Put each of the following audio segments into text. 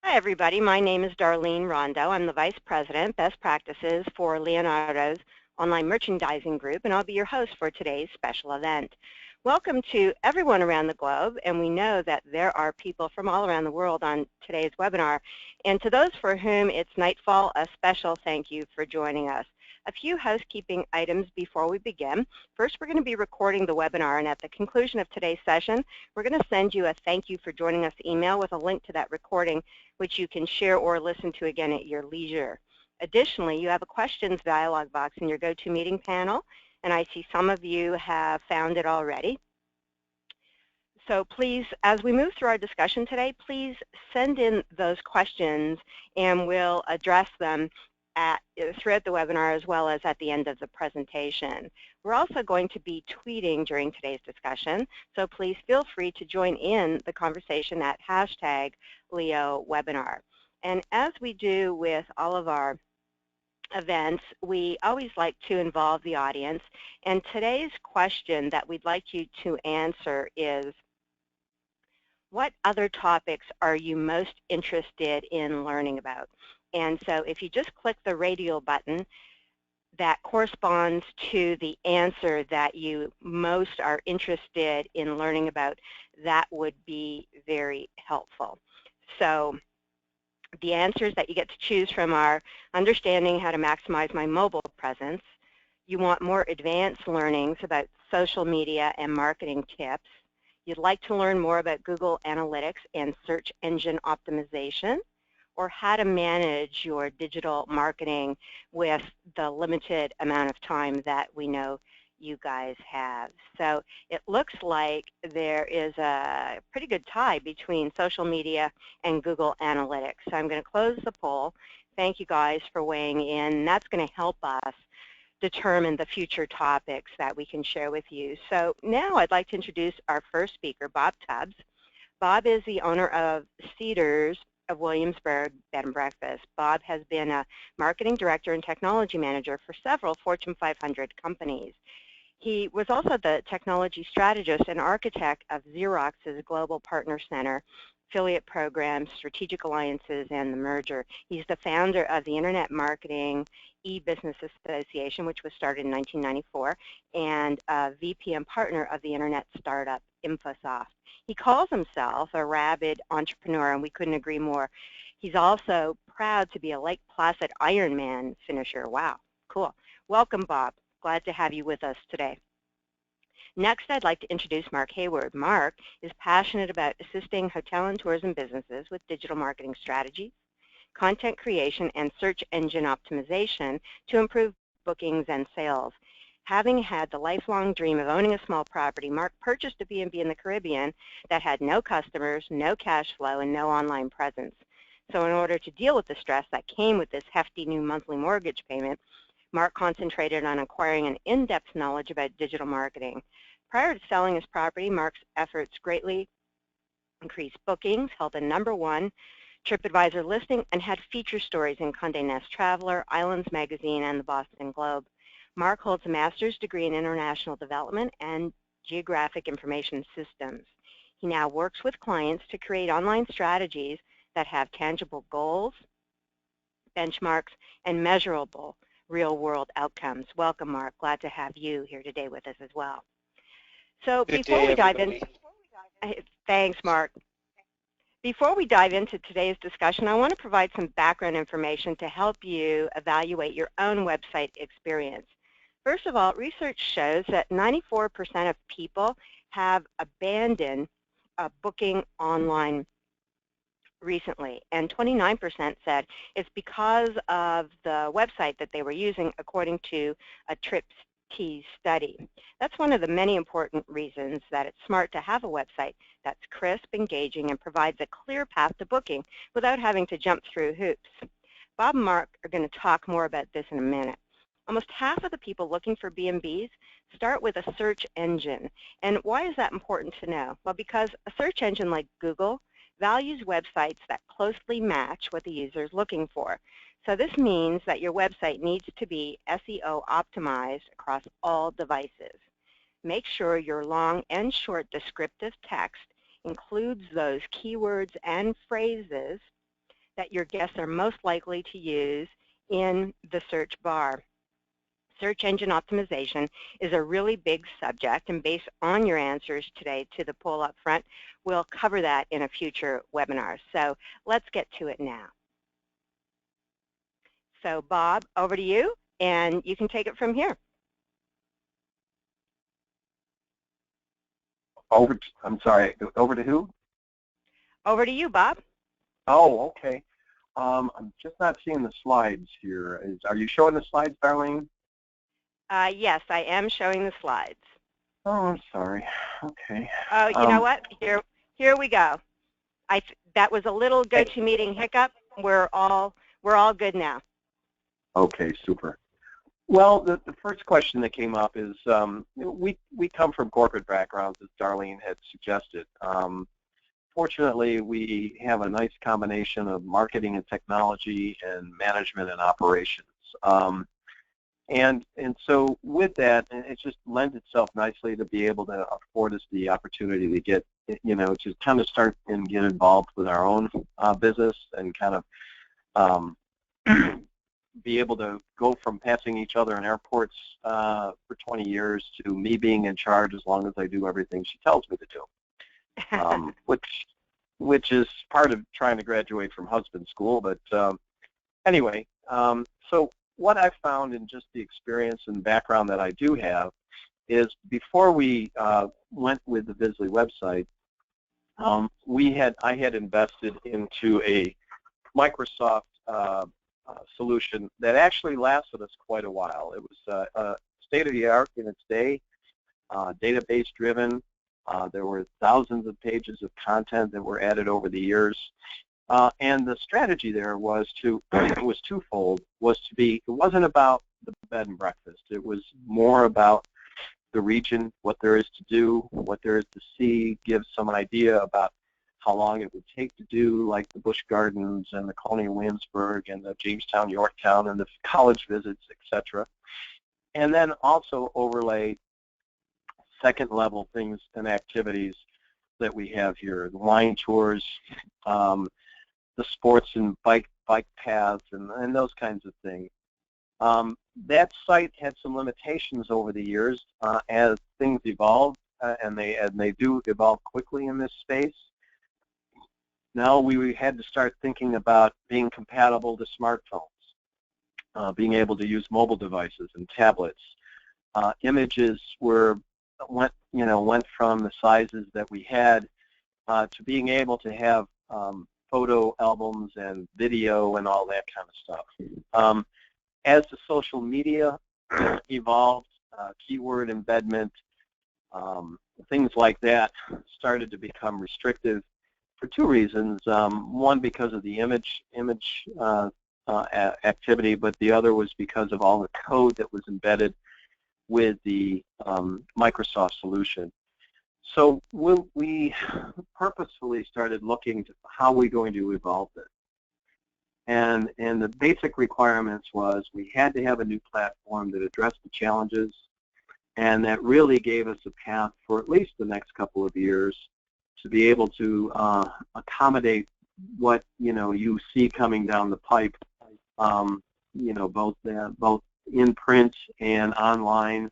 Hi, everybody. My name is Darlene Rondo. I'm the Vice President, Best Practices for Leonardo's Online Merchandising Group, and I'll be your host for today's special event. Welcome to everyone around the globe, and we know that there are people from all around the world on today's webinar. And to those for whom it's nightfall, a special thank you for joining us. A few housekeeping items before we begin. First, we're going to be recording the webinar, and at the conclusion of today's session, we're going to send you a thank you for joining us email with a link to that recording, which you can share or listen to again at your leisure. Additionally, you have a questions dialog box in your GoToMeeting panel, and I see some of you have found it already. So please, as we move through our discussion today, please send in those questions and we'll address them throughout the webinar as well as at the end of the presentation. We're also going to be tweeting during today's discussion, so please feel free to join in the conversation at #LeoWebinar. And as we do with all of our events, we always like to involve the audience. And today's question that we'd like you to answer is, what other topics are you most interested in learning about? And so if you just click the radial button that corresponds to the answer that you most are interested in learning about, that would be very helpful. So the answers that you get to choose from are understanding how to maximize my mobile presence. You want more advanced learnings about social media and marketing tips. You'd like to learn more about Google Analytics and search engine optimization, or how to manage your digital marketing with the limited amount of time that we know you guys have. So it looks like there is a pretty good tie between social media and Google Analytics. So I'm going to close the poll. Thank you guys for weighing in. That's going to help us determine the future topics that we can share with you. So now I'd like to introduce our first speaker, Bob Tubbs. Bob is the owner of Cedars of Williamsburg Bed and Breakfast. Bob has been a marketing director and technology manager for several Fortune 500 companies. He was also the technology strategist and architect of Xerox's Global Partner Center, affiliate programs, strategic alliances, and the merger. He's the founder of the Internet Marketing E-Business Association, which was started in 1994, and a VP and partner of the Internet startup Infosoft. He calls himself a rabid entrepreneur, and we couldn't agree more. He's also proud to be a Lake Placid Ironman finisher. Wow, cool. Welcome, Bob. Glad to have you with us today. Next, I'd like to introduce Mark Hayward. Mark is passionate about assisting hotel and tourism businesses with digital marketing strategies, content creation, and search engine optimization to improve bookings and sales. Having had the lifelong dream of owning a small property, Mark purchased a B&B in the Caribbean that had no customers, no cash flow, and no online presence. So in order to deal with the stress that came with this hefty new monthly mortgage payment, Mark concentrated on acquiring an in-depth knowledge about digital marketing. Prior to selling his property, Mark's efforts greatly increased bookings, held a #1 TripAdvisor listing, and had feature stories in Condé Nast Traveler, Islands Magazine, and the Boston Globe. Mark holds a master's degree in international development and geographic information systems. He now works with clients to create online strategies that have tangible goals, benchmarks, and measurable real-world outcomes. Welcome, Mark. Glad to have you here today with us as well. So before we dive in, thanks, Mark. Before we dive into today's discussion, I want to provide some background information to help you evaluate your own website experience. First of all, research shows that 94% of people have abandoned booking online recently, and 29% said it's because of the website that they were using, according to a TripT study. That's one of the many important reasons that it's smart to have a website that's crisp, engaging, and provides a clear path to booking without having to jump through hoops. Bob and Mark are going to talk more about this in a minute. Almost half of the people looking for B&Bs start with a search engine. And why is that important to know? Well, because a search engine like Google values websites that closely match what the user is looking for. So this means that your website needs to be SEO optimized across all devices. Make sure your long and short descriptive text includes those keywords and phrases that your guests are most likely to use in the search bar. Search engine optimization is a really big subject, and based on your answers today to the poll up front, we'll cover that in a future webinar. So let's get to it now. So Bob, over to you, and you can take it from here. I'm sorry, over to who? Over to you, Bob. Oh, okay. I'm just not seeing the slides here. Are you showing the slides, Darlene? Yes, I am showing the slides. Oh, I'm sorry. Okay. Oh, you know what? Here we go. That was a little GoToMeeting hiccup. We're all good now. Okay, super. Well, the first question that came up is we come from corporate backgrounds, as Darlene had suggested. Fortunately, we have a nice combination of marketing and technology and management and operations. And so with that, it just lends itself nicely to be able to afford us the opportunity to get, to kind of start and get involved with our own business and kind of be able to go from passing each other in airports for 20 years to me being in charge as long as I do everything she tells me to do, which is part of trying to graduate from husband school. But anyway, so what I found in just the experience and background that I do have is before we went with the Visley website, I had invested into a Microsoft solution that actually lasted us quite a while. It was state-of-the-art in its day, database-driven. There were thousands of pages of content that were added over the years. And the strategy there was was twofold. It wasn't about the bed and breakfast. It was more about the region, what there is to do, what there is to see, give some idea about how long it would take to do, like the Busch Gardens and the Colonial Williamsburg and the Jamestown, Yorktown, and the college visits, etc. And then also overlay second-level things and activities that we have here, the wine tours, the sports and bike paths, and those kinds of things. That site had some limitations over the years as things evolved, and they do evolve quickly in this space. Now we had to start thinking about being compatible to smartphones, being able to use mobile devices and tablets. Images went from the sizes that we had to being able to have photo albums and video and all that kind of stuff. As the social media evolved, keyword embedment, things like that started to become restrictive for two reasons. One, because of the image activity, but the other was because of all the code that was embedded with the Microsoft solution. So we purposefully started looking to how we're going to evolve this. And the basic requirements was we had to have a new platform that addressed the challenges and that really gave us a path for at least the next couple of years to be able to accommodate what you see coming down the pipe, both in print and online.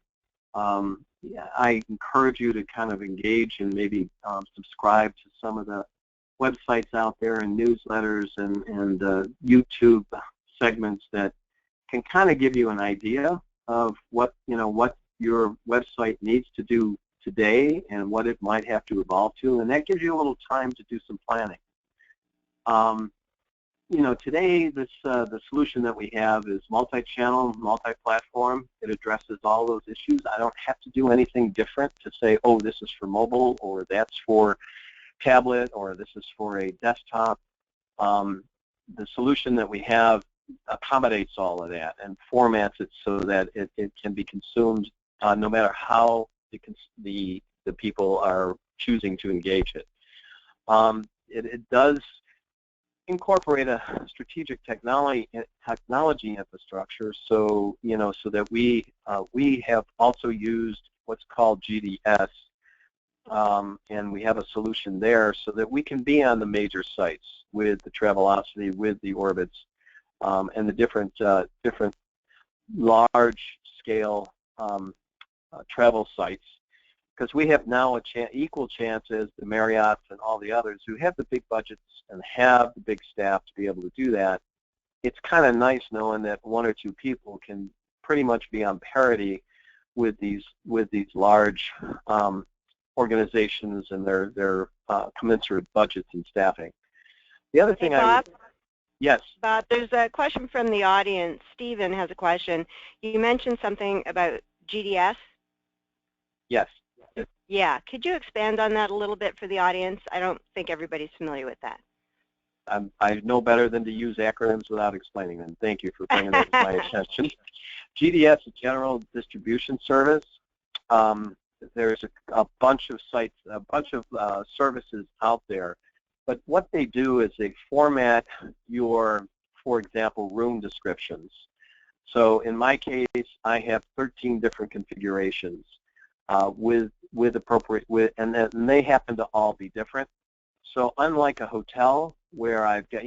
I encourage you to kind of engage and maybe subscribe to some of the websites out there and newsletters and YouTube segments that can kind of give you an idea of what your website needs to do today and what it might have to evolve to, and that gives you a little time to do some planning. Today the solution that we have is multi-channel, multi-platform. It addresses all those issues. I don't have to do anything different to say, oh, this is for mobile, or that's for tablet, or this is for a desktop. The solution that we have accommodates all of that and formats it so that it can be consumed no matter how the people are choosing to engage it. It does incorporate a strategic technology infrastructure, so so that we have also used what's called GDS, and we have a solution there so that we can be on the major sites. with the Travelocity, with the Orbits, and the different large-scale travel sites, because we have now equal chance as the Marriotts and all the others who have the big budgets and have the big staff to be able to do that. It's kind of nice knowing that one or two people can pretty much be on parity with these large organizations and their commensurate budgets and staffing. The other thing, hey, Bob? Yes. Bob, there's a question from the audience. Stephen has a question. You mentioned something about GDS? Yes. Yeah, could you expand on that a little bit for the audience? I don't think everybody's familiar with that. I know better than to use acronyms without explaining them. Thank you for bringing that to my attention. GDS is General Distribution Service. There's a bunch of sites, a bunch of services out there, but what they do is they format your, for example, room descriptions. So in my case, I have 13 different configurations with appropriate, and they happen to all be different. So unlike a hotel where I've got,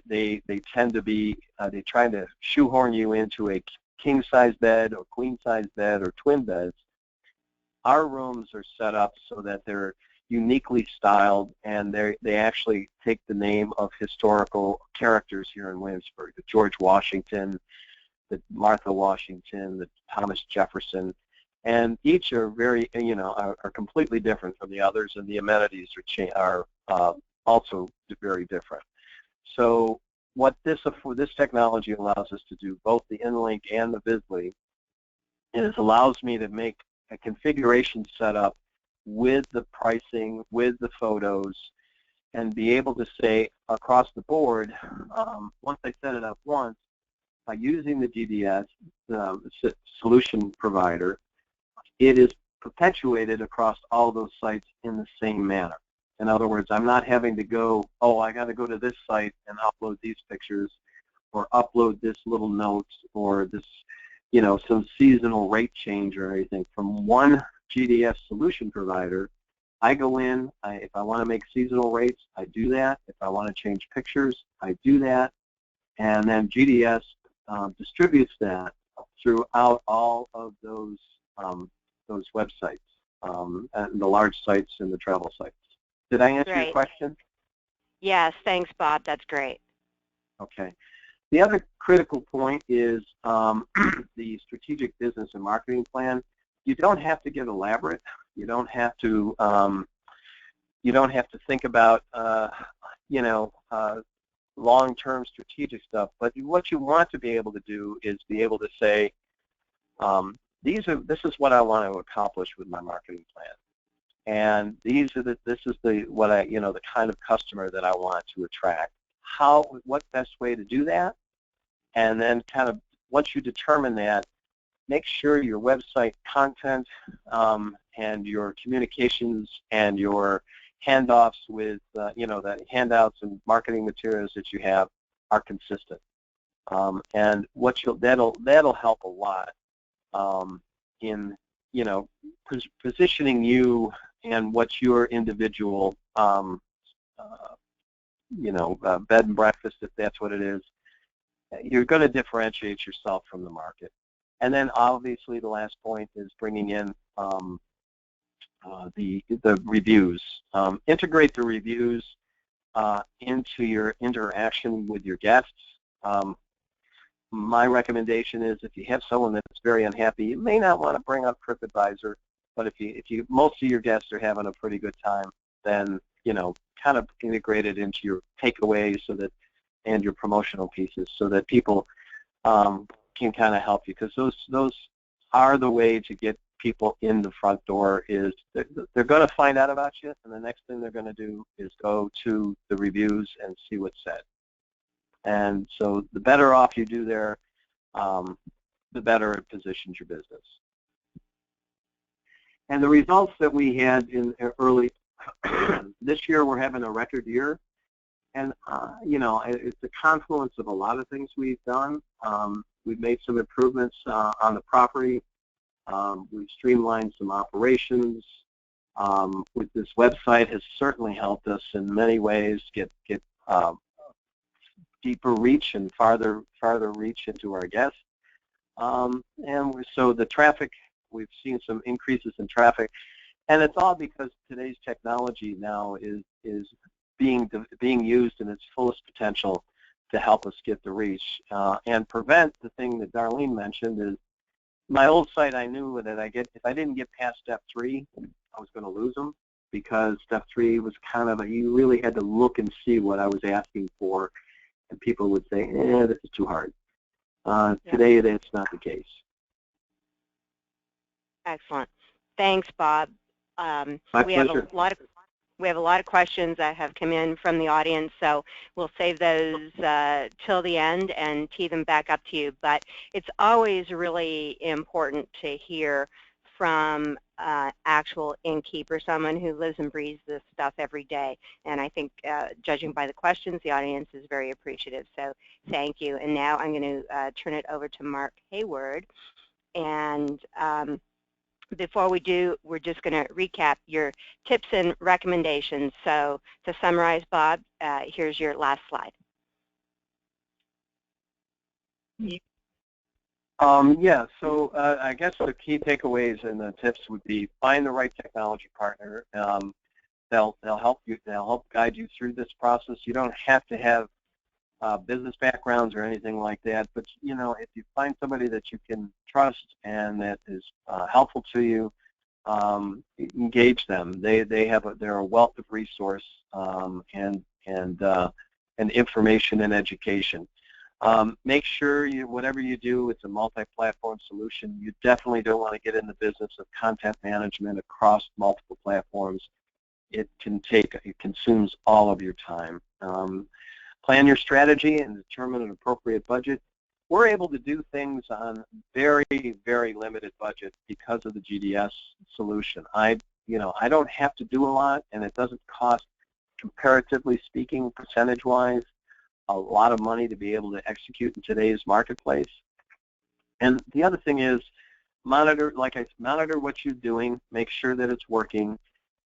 they tend to be, they try to shoehorn you into a king-size bed or queen-size bed or twin beds, our rooms are set up so that they're uniquely styled, and they actually take the name of historical characters here in Williamsburg, the George Washington, the Martha Washington, the Thomas Jefferson, and each are very, are completely different from the others, and the amenities are also very different. So what this technology allows us to do, both the InLink and the Visly, is allows me to make a configuration setup with the pricing, with the photos, and be able to say across the board, once I set it up once, by using the GDS solution provider, it is perpetuated across all those sites in the same manner. In other words, I'm not having to go, oh, I got to go to this site and upload these pictures, or upload this little note, or this, some seasonal rate change or anything. From one GDS solution provider, I go in, if I want to make seasonal rates, I do that. If I want to change pictures, I do that. And then GDS distributes that throughout all of those websites, and the large sites and the travel sites. Did I answer your question? Yes, thanks, Bob. That's great. Okay. The other critical point is the strategic business and marketing plan. You don't have to get elaborate. You don't have to. You don't have to think about, long-term strategic stuff. But what you want to be able to do is be able to say, this is what I want to accomplish with my marketing plan, and this is the kind of customer that I want to attract. What best way to do that? And then kind of once you determine that, make sure your website content and your communications and your handoffs with the handouts and marketing materials that you have are consistent. And that'll help a lot in positioning you and what your individual bed and breakfast, if that's what it is, you're going to differentiate yourself from the market. And then obviously the last point is bringing in the reviews. Integrate the reviews into your interaction with your guests. My recommendation is if you have someone that's very unhappy, you may not want to bring up TripAdvisor, but if most of your guests are having a pretty good time, then kind of integrate it into your takeaways and your promotional pieces so that people can kind of help you, because those are the way to get people in the front door. Is they're going to find out about you, and the next thing they're going to do is go to the reviews and see what's said. And so the better off you do there, the better it positions your business. And the results that we had in early this year, we're having a record year. And, it's a confluence of a lot of things we've done. We've made some improvements on the property. We've streamlined some operations. With this website has certainly helped us in many ways get deeper reach and farther reach into our guests. So the traffic, we've seen some increases in traffic, and it's all because today's technology now is being used in its fullest potential to help us get the reach and prevent the thing that Darlene mentioned. Is my old site, I knew that if I didn't get past step 3, I was going to lose them, because step 3 was kind of you really had to look and see what I was asking for, and people would say, this is too hard. Today, that's not the case. Excellent. Thanks, Bob. My pleasure. We have a lot of questions that have come in from the audience, so we'll save those till the end and tee them back up to you. But it's always really important to hear from actual innkeeper, someone who lives and breathes this stuff every day. And I think, judging by the questions, the audience is very appreciative. So thank you. And now I'm going to turn it over to Mark Hayward. And before we do, we're just going to recap your tips and recommendations. So to summarize, Bob, here's your last slide. So I guess the key takeaways and the tips would be find the right technology partner. They'll help you. They'll help guide you through this process. You don't have to have business backgrounds or anything like that, but if you find somebody that you can trust and that is helpful to you, engage them. They're a wealth of resource and information and education. Make sure whatever you do, it's a multi-platform solution. You definitely don't want to get in the business of content management across multiple platforms. It consumes all of your time. Plan your strategy and determine an appropriate budget. We're able to do things on very, very limited budget because of the GDS solution. I don't have to do a lot, and it doesn't cost, comparatively speaking, percentage-wise, a lot of money to be able to execute in today's marketplace. And the other thing is monitor what you're doing, make sure that it's working,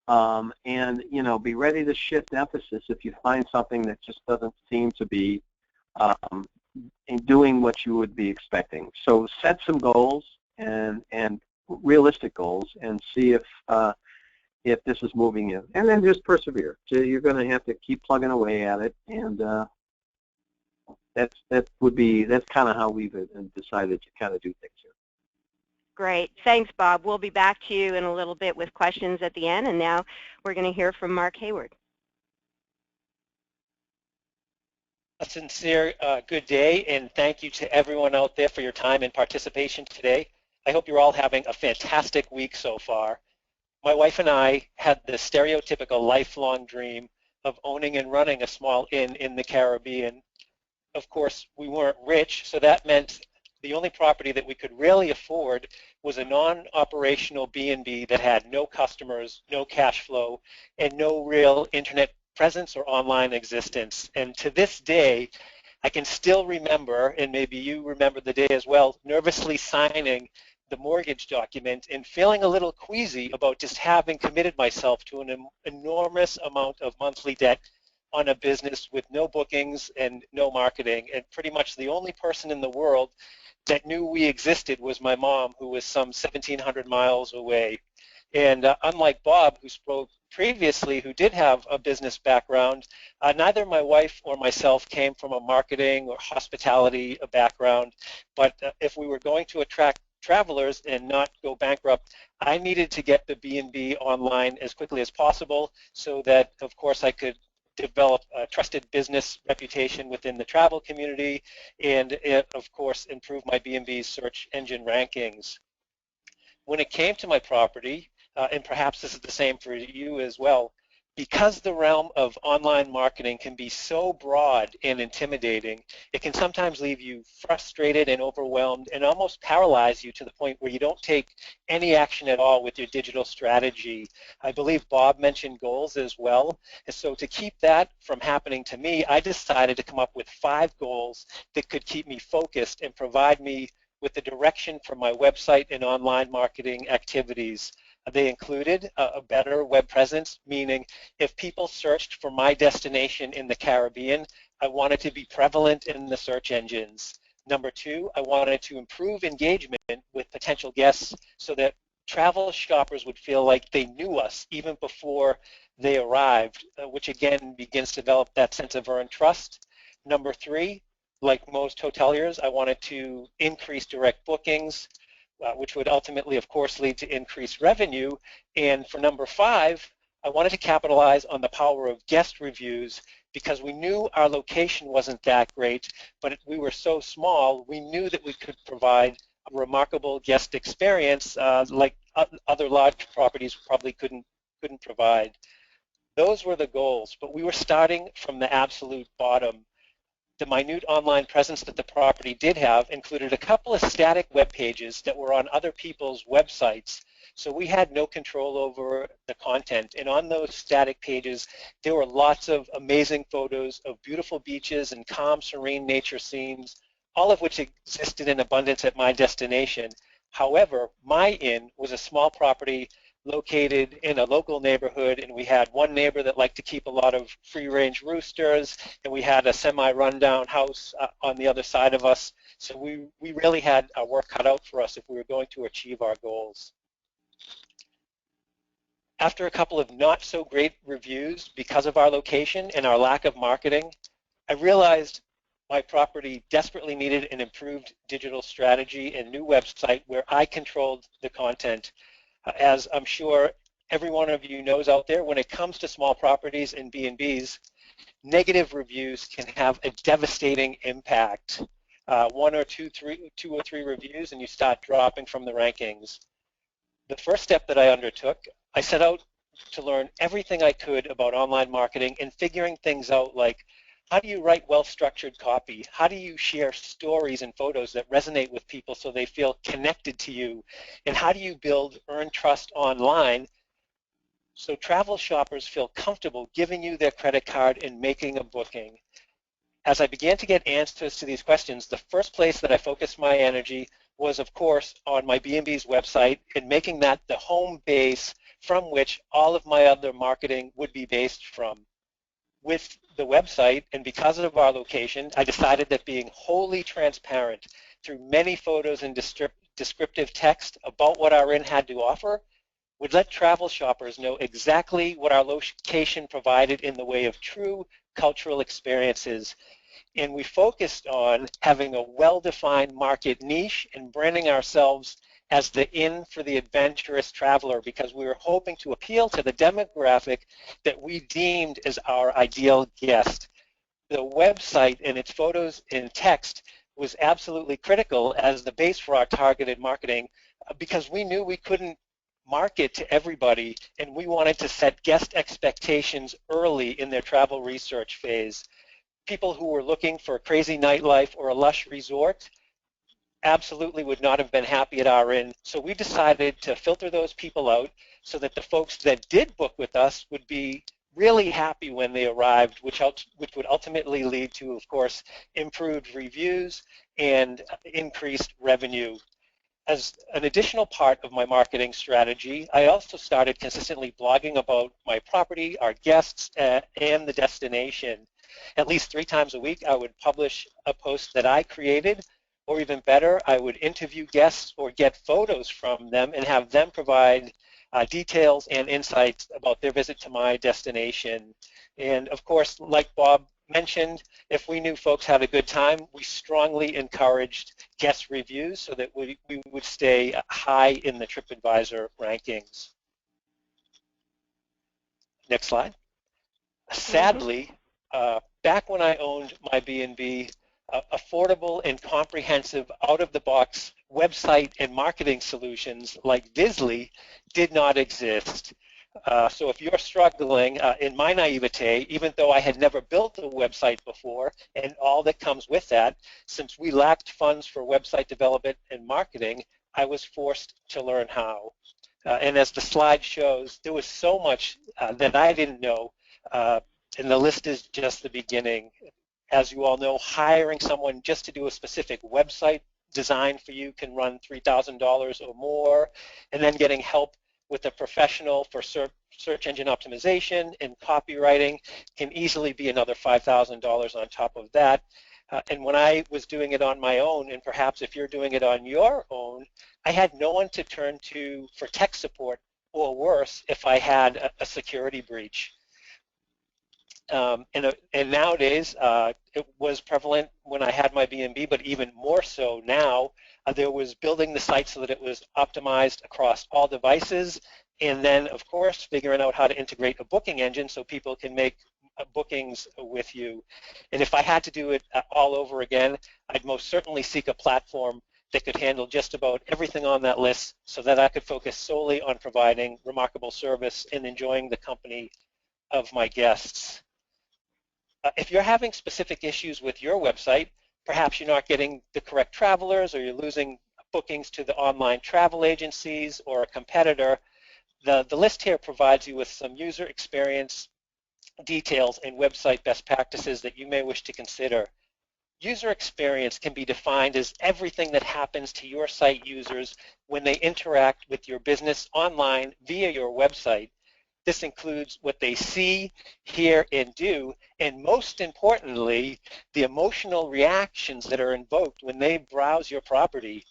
and be ready to shift emphasis if you find something that just doesn't seem to be doing what you would be expecting. So set some goals and realistic goals, and see if this is moving in, and then just persevere. So you're going to have to keep plugging away at it, and that's kind of how we've decided to kind of do things here. Great. Thanks, Bob. We'll be back to you in a little bit with questions at the end, and now we're going to hear from Mark Hayward. A sincere good day, and thank you to everyone out there for your time and participation today. I hope you're all having a fantastic week so far. My wife and I had the stereotypical lifelong dream of owning and running a small inn in the Caribbean. Of course, we weren't rich, so that meant the only property that we could really afford was a non-operational B&B that had no customers, no cash flow, and no real internet presence or online existence. And to this day, I can still remember, and maybe you remember the day as well, nervously signing the mortgage document and feeling a little queasy about just having committed myself to an enormous amount of monthly debt on a business with no bookings and no marketing. And pretty much the only person in the world that knew we existed was my mom, who was some 1,700 miles away. And unlike Bob, who spoke previously, who did have a business background, neither my wife or myself came from a marketing or hospitality background. But if we were going to attract travelers and not go bankrupt, I needed to get the B&B online as quickly as possible so that, of course, I could develop a trusted business reputation within the travel community and, of course, improve my B&B's search engine rankings. When it came to my property, and perhaps this is the same for you as well, because the realm of online marketing can be so broad and intimidating, it can sometimes leave you frustrated and overwhelmed and almost paralyze you to the point where you don't take any action at all with your digital strategy. I believe Bob mentioned goals as well. And so to keep that from happening to me, I decided to come up with 5 goals that could keep me focused and provide me with the direction for my website and online marketing activities. They included a better web presence, meaning if people searched for my destination in the Caribbean, I wanted to be prevalent in the search engines. Number two, I wanted to improve engagement with potential guests so that travel shoppers would feel like they knew us even before they arrived, which again begins to develop that sense of earned trust. Number three, like most hoteliers, I wanted to increase direct bookings, which would ultimately, of course, lead to increased revenue. And for number five, I wanted to capitalize on the power of guest reviews because we knew our location wasn't that great, but we were so small, we knew that we could provide a remarkable guest experience like other large properties probably couldn't provide. Those were the goals, but we were starting from the absolute bottom. The minute online presence that the property did have included a couple of static web pages that were on other people's websites, so we had no control over the content. And on those static pages, there were lots of amazing photos of beautiful beaches and calm, serene nature scenes, all of which existed in abundance at my destination. However, my inn was a small property located in a local neighborhood, and we had one neighbor that liked to keep a lot of free-range roosters, and we had a semi-rundown house on the other side of us. So we really had our work cut out for us if we were going to achieve our goals. After a couple of not so great reviews because of our location and our lack of marketing, I realized my property desperately needed an improved digital strategy and new website where I controlled the content. As I'm sure every one of you knows out there, when it comes to small properties and B&Bs, negative reviews can have a devastating impact. One or two or three reviews and you start dropping from the rankings. The first step that I undertook, I set out to learn everything I could about online marketing and figuring things out like, how do you write well-structured copy? How do you share stories and photos that resonate with people so they feel connected to you? And how do you build earned trust online so travel shoppers feel comfortable giving you their credit card and making a booking? As I began to get answers to these questions, the first place that I focused my energy was, of course, on my B&B's website and making that the home base from which all of my other marketing would be based from. With the website, and because of our location, I decided that being wholly transparent through many photos and descriptive text about what our inn had to offer would let travel shoppers know exactly what our location provided in the way of true cultural experiences. And we focused on having a well-defined market niche and branding ourselves as the inn for the adventurous traveler because we were hoping to appeal to the demographic that we deemed as our ideal guest. The website and its photos and text was absolutely critical as the base for our targeted marketing because we knew we couldn't market to everybody and we wanted to set guest expectations early in their travel research phase. People who were looking for a crazy nightlife or a lush resort absolutely would not have been happy at our inn. So we decided to filter those people out so that the folks that did book with us would be really happy when they arrived, which would ultimately lead to, of course, improved reviews and increased revenue. As an additional part of my marketing strategy, I also started consistently blogging about my property, our guests, and the destination. At least 3 times a week, I would publish a post that I created, or even better, I would interview guests or get photos from them and have them provide details and insights about their visit to my destination. And of course, like Bob mentioned, if we knew folks had a good time, we strongly encouraged guest reviews so that we would stay high in the TripAdvisor rankings. Next slide. Sadly, back when I owned my B&B, affordable and comprehensive out-of-the-box website and marketing solutions like Visly did not exist. So if you're struggling, in my naivete, even though I had never built a website before and all that comes with that, since we lacked funds for website development and marketing, I was forced to learn how. And as the slide shows, there was so much that I didn't know, and the list is just the beginning. As you all know, hiring someone just to do a specific website design for you can run $3,000 or more, and then getting help with a professional for search engine optimization and copywriting can easily be another $5,000 on top of that. And when I was doing it on my own, and perhaps if you're doing it on your own, I had no one to turn to for tech support, or worse, if I had a security breach. And nowadays, it was prevalent when I had my B&B, but even more so now. There was building the site so that it was optimized across all devices, and then, of course, figuring out how to integrate a booking engine so people can make bookings with you. And if I had to do it all over again, I'd most certainly seek a platform that could handle just about everything on that list so that I could focus solely on providing remarkable service and enjoying the company of my guests. If you're having specific issues with your website, perhaps you're not getting the correct travelers, or you're losing bookings to the online travel agencies or a competitor, the list here provides you with some user experience details and website best practices that you may wish to consider. User experience can be defined as everything that happens to your site users when they interact with your business online via your website. This includes what they see, hear, and do, and most importantly, the emotional reactions that are invoked when they browse your property.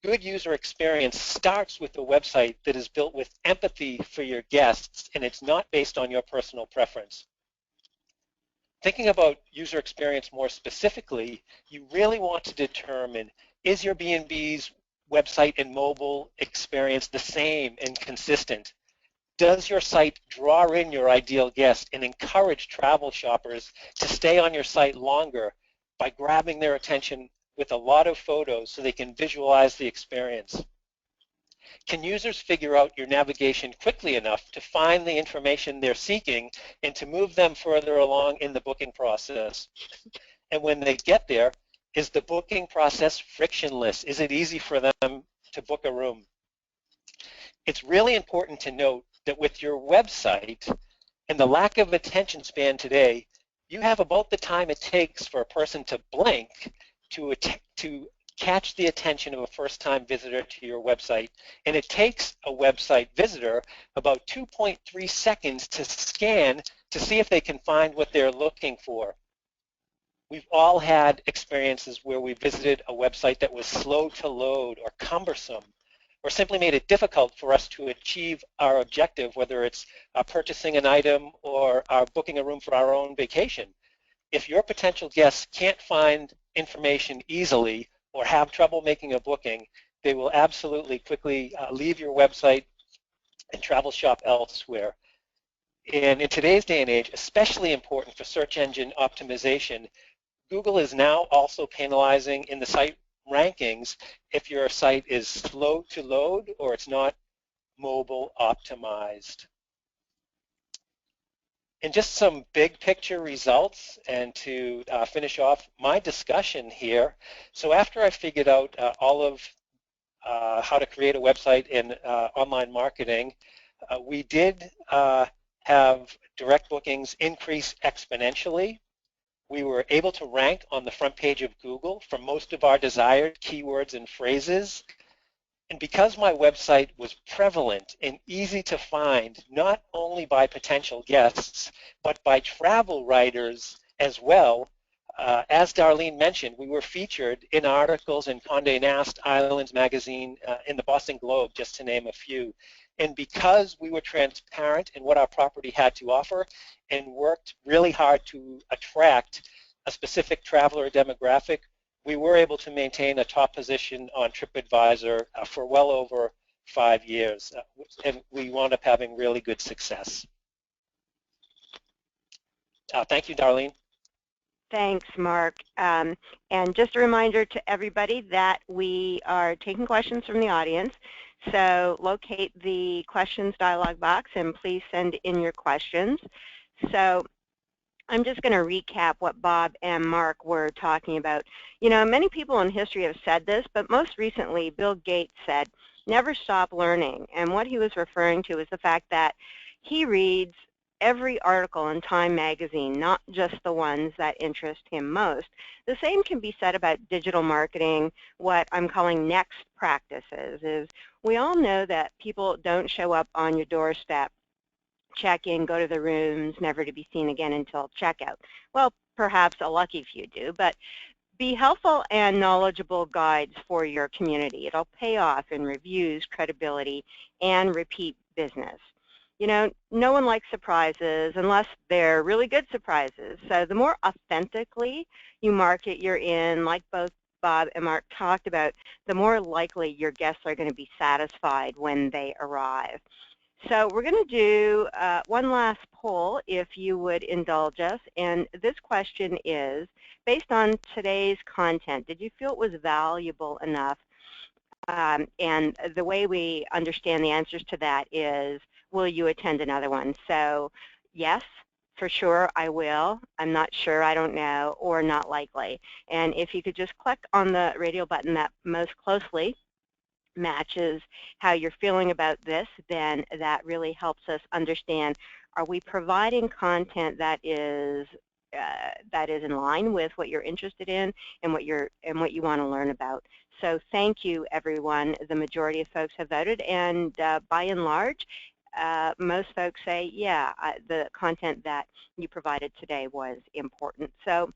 Good user experience starts with a website that is built with empathy for your guests, and it's not based on your personal preference. Thinking about user experience more specifically, you really want to determine, is your B&B's website and mobile experience the same and consistent? Does your site draw in your ideal guest and encourage travel shoppers to stay on your site longer by grabbing their attention with a lot of photos so they can visualize the experience? Can users figure out your navigation quickly enough to find the information they're seeking and to move them further along in the booking process? And when they get there, is the booking process frictionless? Is it easy for them to book a room? It's really important to note that with your website and the lack of attention span today, you have about the time it takes for a person to blink to catch the attention of a first-time visitor to your website. And it takes a website visitor about 2.3 seconds to scan to see if they can find what they're looking for. We've all had experiences where we visited a website that was slow to load or cumbersome, or simply made it difficult for us to achieve our objective, whether it's purchasing an item or booking a room for our own vacation. If your potential guests can't find information easily or have trouble making a booking, they will absolutely quickly leave your website and travel shop elsewhere. And in today's day and age, especially important for search engine optimization, Google is now also penalizing in the site rankings if your site is slow to load or it's not mobile optimized. And just some big picture results, and to finish off my discussion here. So after I figured out all of how to create a website in online marketing, we did have direct bookings increase exponentially. We were able to rank on the front page of Google for most of our desired keywords and phrases. And because my website was prevalent and easy to find, not only by potential guests, but by travel writers as well, as Darlene mentioned, we were featured in articles in Condé Nast Islands magazine, in the Boston Globe, just to name a few. And because we were transparent in what our property had to offer and worked really hard to attract a specific traveler demographic, we were able to maintain a top position on TripAdvisor for well over 5 years, and we wound up having really good success. Thank you, Darlene. Thanks, Mark. And just a reminder to everybody that we are taking questions from the audience. So locate the questions dialog box and please send in your questions. So I'm just going to recap what Bob and Mark were talking about. You know, many people in history have said this, but most recently Bill Gates said, never stop learning. And what he was referring to is the fact that he reads every article in Time magazine, not just the ones that interest him most. The same can be said about digital marketing, what I'm calling next practices. Is we all know that people don't show up on your doorstep, check in, go to the rooms, never to be seen again until checkout. Well, perhaps a lucky few do, but be helpful and knowledgeable guides for your community. It'll pay off in reviews, credibility, and repeat business. You know, no one likes surprises unless they're really good surprises. So the more authentically you market your in, like both Bob and Mark talked about, the more likely your guests are going to be satisfied when they arrive. So we're going to do one last poll, if you would indulge us. And this question is, based on today's content, did you feel it was valuable enough? And the way we understand the answers to that is, will you attend another one? So yes, for sure, I will. I'm not sure, I don't know, or not likely. And if you could just click on the radio button that most closely matches how you're feeling about this, then that really helps us understand, are we providing content that is in line with what you're interested in and what you want to learn about. So thank you, everyone. The majority of folks have voted, and by and large, most folks say, yeah, the content that you provided today was important. So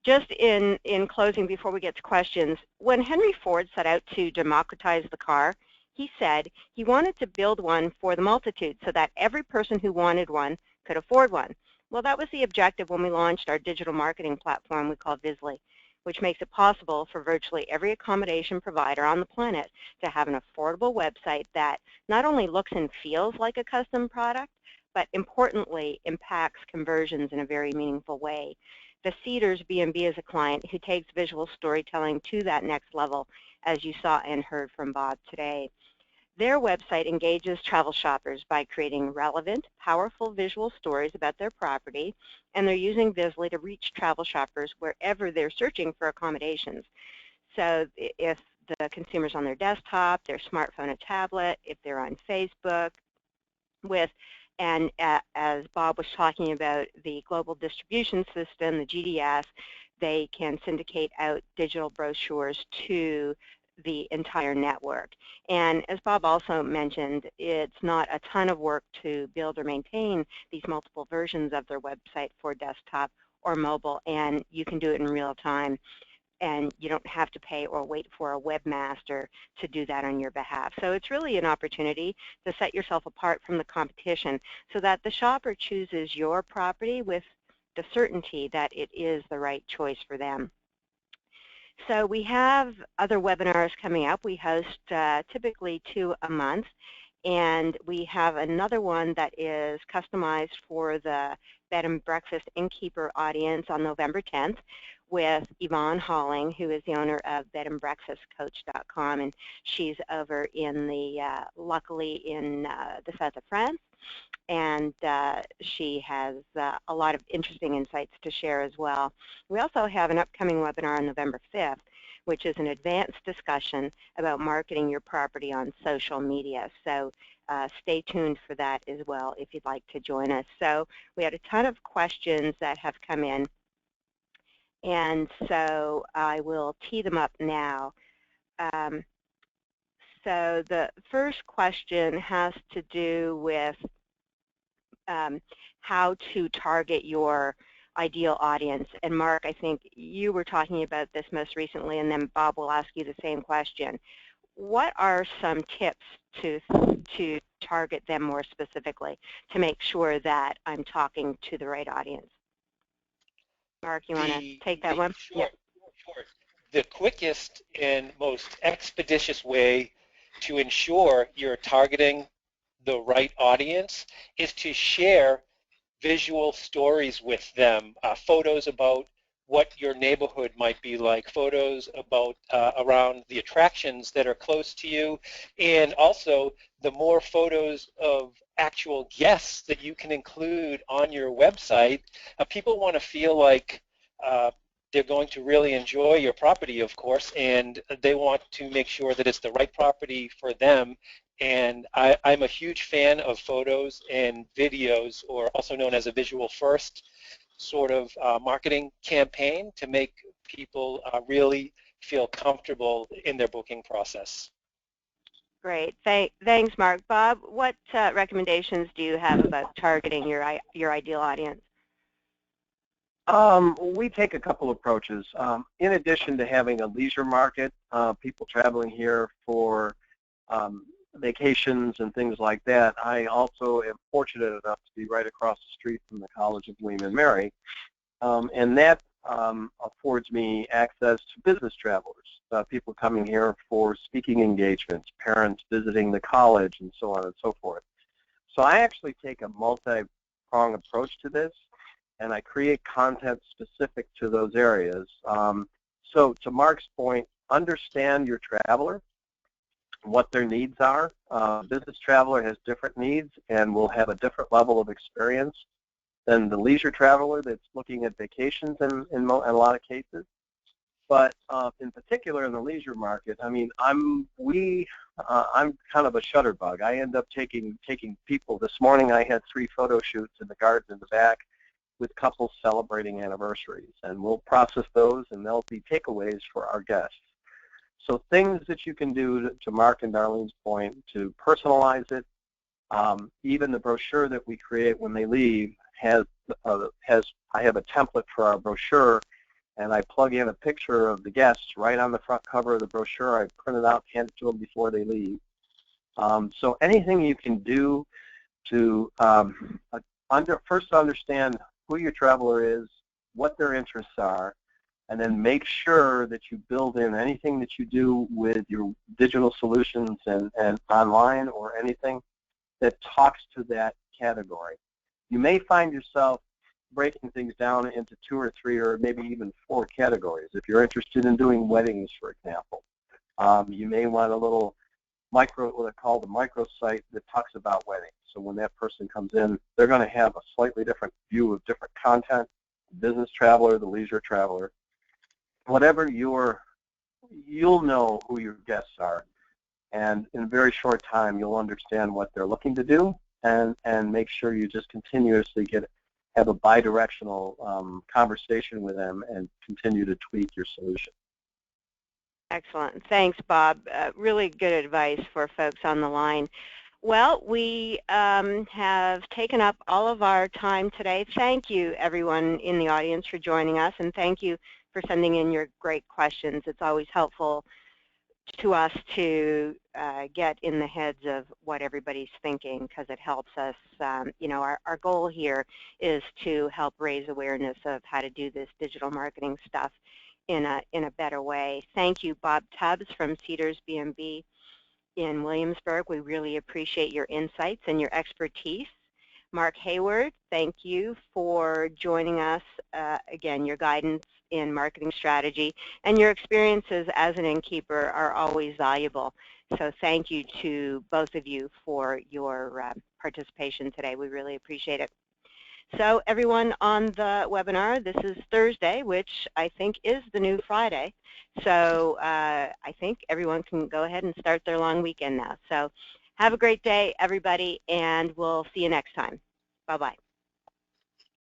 just in closing, before we get to questions, when Henry Ford set out to democratize the car, he said he wanted to build one for the multitude so that every person who wanted one could afford one. Well, that was the objective when we launched our digital marketing platform we call Visly, which makes it possible for virtually every accommodation provider on the planet to have an affordable website that not only looks and feels like a custom product, but importantly impacts conversions in a very meaningful way. The Cedars B&B is a client who takes visual storytelling to that next level, as you saw and heard from Bob today. Their website engages travel shoppers by creating relevant, powerful visual stories about their property, and they're using Visly to reach travel shoppers wherever they're searching for accommodations. So if the consumer's on their desktop, their smartphone or tablet, if they're on Facebook, and as Bob was talking about the global distribution system, the GDS, they can syndicate out digital brochures to the entire network. And as Bob also mentioned, it's not a ton of work to build or maintain these multiple versions of their website for desktop or mobile, and you can do it in real time. And you don't have to pay or wait for a webmaster to do that on your behalf. So it's really an opportunity to set yourself apart from the competition so that the shopper chooses your property with the certainty that it is the right choice for them. So we have other webinars coming up. We host typically 2 a month, and we have another one that is customized for the bed and breakfast innkeeper audience on November 10th with Yvonne Halling, who is the owner of bedandbreakfastcoach.com, and she's over in luckily in the south of France. And she has a lot of interesting insights to share as well. We also have an upcoming webinar on November 5th, which is an advanced discussion about marketing your property on social media. So stay tuned for that as well if you'd like to join us. So we had a ton of questions that have come in, and so I will tee them up now. So the first question has to do with how to target your ideal audience. And Mark, I think you were talking about this most recently, and then Bob will ask you the same question. What are some tips to target them more specifically to make sure that I'm talking to the right audience? Mark, you want to take that one? Sure, yeah. Sure. The quickest and most expeditious way to ensure you're targeting the right audience is to share visual stories with them, photos about what your neighborhood might be like, photos about around the attractions that are close to you, and also the more photos of actual guests that you can include on your website. People want to feel like they're going to really enjoy your property, of course, and they want to make sure that it's the right property for them And I'm a huge fan of photos and videos, or also known as a visual first sort of marketing campaign to make people really feel comfortable in their booking process. Great. Thanks, Mark. Bob, what recommendations do you have about targeting your ideal audience? We take a couple approaches. In addition to having a leisure market, people traveling here for vacations and things like that, I also am fortunate enough to be right across the street from the College of William and Mary, and that affords me access to business travelers, people coming here for speaking engagements, parents visiting the college, and so on and so forth. So I actually take a multi-pronged approach to this, and I create content specific to those areas. So to Mark's point, understand your traveler, what their needs are. Business traveler has different needs and will have a different level of experience than the leisure traveler that's looking at vacations in a lot of cases. But in particular in the leisure market, I mean, I'm kind of a shutterbug. I end up taking people. This morning I had 3 photo shoots in the garden in the back with couples celebrating anniversaries, and we'll process those, and they'll be takeaways for our guests. So things that you can do to Mark and Darlene's point to personalize it. Even the brochure that we create when they leave I have a template for our brochure, and I plug in a picture of the guests right on the front cover of the brochure. I print it out, hand it to them before they leave. So anything you can do to first understand who your traveler is, what their interests are, and then make sure that you build in anything that you do with your digital solutions and online or anything that talks to that category. You may find yourself breaking things down into 2 or 3 or maybe even 4 categories. If you're interested in doing weddings, for example, you may want a little what I call the microsite that talks about weddings. So when that person comes in, they're going to have a slightly different view of different content, the business traveler, the leisure traveler. Whatever you'll know who your guests are, and in a very short time you'll understand what they're looking to do, and make sure you just continuously have a bi-directional conversation with them and continue to tweak your solution. Excellent. Thanks, Bob. Really good advice for folks on the line. Well, we have taken up all of our time today. Thank you, everyone in the audience, for joining us, and thank you for sending in your great questions. It's always helpful to us to get in the heads of what everybody's thinking, because it helps us. You know, our goal here is to help raise awareness of how to do this digital marketing stuff in a better way. Thank you, Bob Tubbs from Cedars B&B in Williamsburg. We really appreciate your insights and your expertise. Mark Hayward, thank you for joining us. Again, your guidance in marketing strategy and your experiences as an innkeeper are always valuable. So thank you to both of you for your participation today. We really appreciate it. So everyone on the webinar, this is Thursday, which I think is the new Friday. So I think everyone can go ahead and start their long weekend now. So have a great day, everybody, and we'll see you next time. Bye-bye.